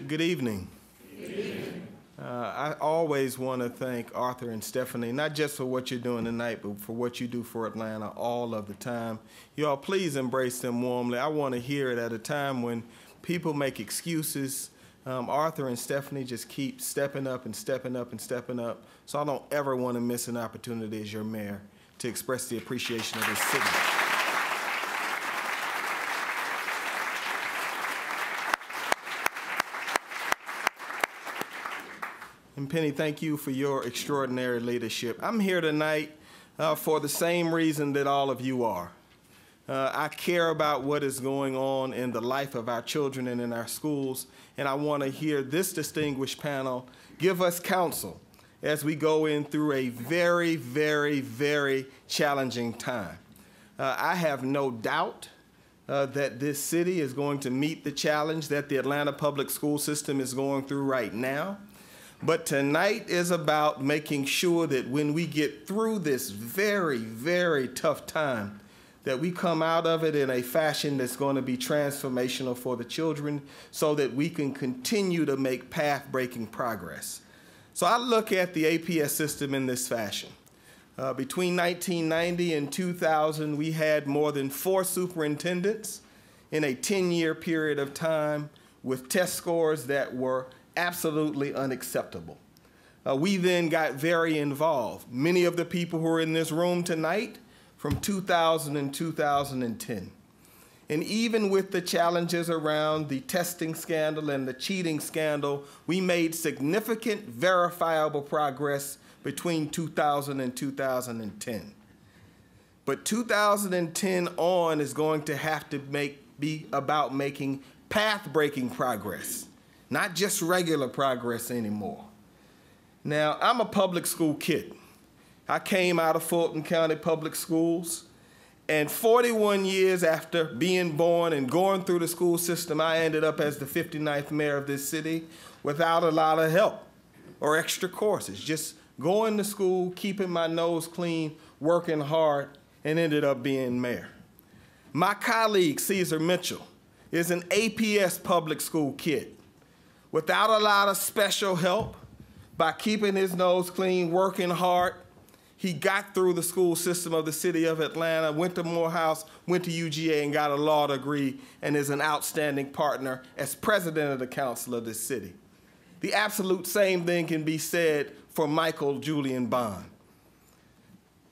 Good evening. Good evening. I always want to thank Arthur and Stephanie, not just for what you're doing tonight, but for what you do for Atlanta all of the time. You all, please embrace them warmly. I want to hear it at a time when people make excuses. Arthur and Stephanie just keep stepping up and stepping up and stepping up. So I don't ever want to miss an opportunity as your mayor to express the appreciation of this city. And Penny, thank you for your extraordinary leadership. I'm here tonight for the same reason that all of you are. I care about what is going on in the life of our children and in our schools, and I want to hear this distinguished panel give us counsel as we go in through a very, very, very challenging time. I have no doubt that this city is going to meet the challenge that the Atlanta public school system is going through right now. But tonight is about making sure that when we get through this very, very tough time, that we come out of it in a fashion that's going to be transformational for the children so that we can continue to make path-breaking progress. So I look at the APS system in this fashion. Between 1990 and 2000, we had more than 4 superintendents in a 10-year period of time with test scores that were absolutely unacceptable. We then got very involved. Many of the people who are in this room tonight from 2000 and 2010. And even with the challenges around the testing scandal and the cheating scandal, we made significant verifiable progress between 2000 and 2010. But 2010 on is going to have to be about making path-breaking progress, not just regular progress anymore. Now, I'm a public school kid. I came out of Fulton County Public Schools, and 41 years after being born and going through the school system, I ended up as the 59th mayor of this city without a lot of help or extra courses, just going to school, keeping my nose clean, working hard, and ended up being mayor. My colleague, Caesar Mitchell, is an APS public school kid without a lot of special help. By keeping his nose clean, working hard, he got through the school system of the city of Atlanta, went to Morehouse, went to UGA, and got a law degree, and is an outstanding partner as president of the council of this city. The absolute same thing can be said for Michael Julian Bond.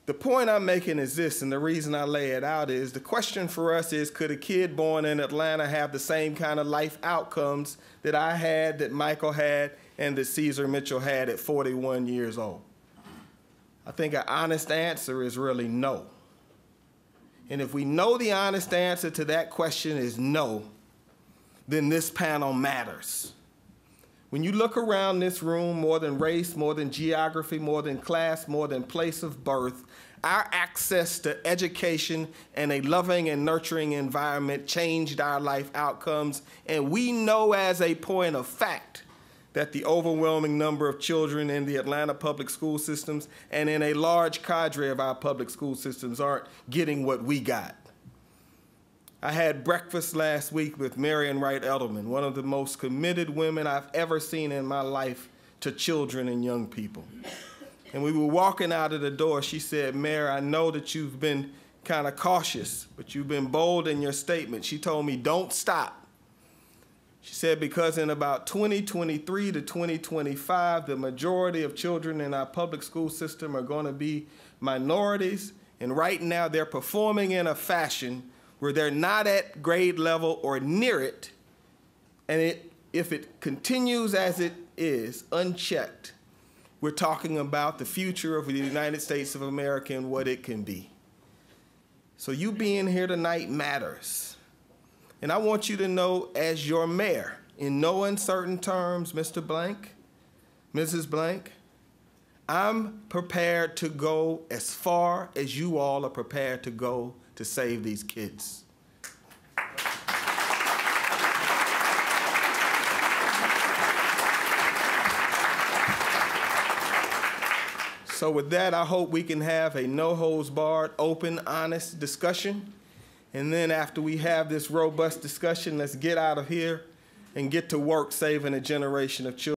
The point I'm making is this, and the reason I lay it out is, the question for us is, could a kid born in Atlanta have the same kind of life outcomes that I had, that Michael had, and that Caesar Mitchell had at 41 years old? I think an honest answer is really no. And if we know the honest answer to that question is no, then this panel matters. When you look around this room, more than race, more than geography, more than class, more than place of birth, our access to education and a loving and nurturing environment changed our life outcomes. And we know as a point of fact that the overwhelming number of children in the Atlanta public school systems and in a large cadre of our public school systems aren't getting what we got. I had breakfast last week with Marion Wright Edelman, one of the most committed women I've ever seen in my life to children and young people. And we were walking out of the door. She said, "Mayor, I know that you've been kind of cautious, but you've been bold in your statement." She told me, "Don't stop." She said, because in about 2023 to 2025, the majority of children in our public school system are going to be minorities, and right now they're performing in a fashion where they're not at grade level or near it, and if it continues as it is, unchecked, we're talking about the future of the United States of America and what it can be. So you being here tonight matters. And I want you to know, as your mayor, in no uncertain terms, Mr. Blank, Mrs. Blank, I'm prepared to go as far as you all are prepared to go to save these kids. So with that, I hope we can have a no-holds-barred, open, honest discussion. And then after we have this robust discussion, let's get out of here and get to work saving a generation of children.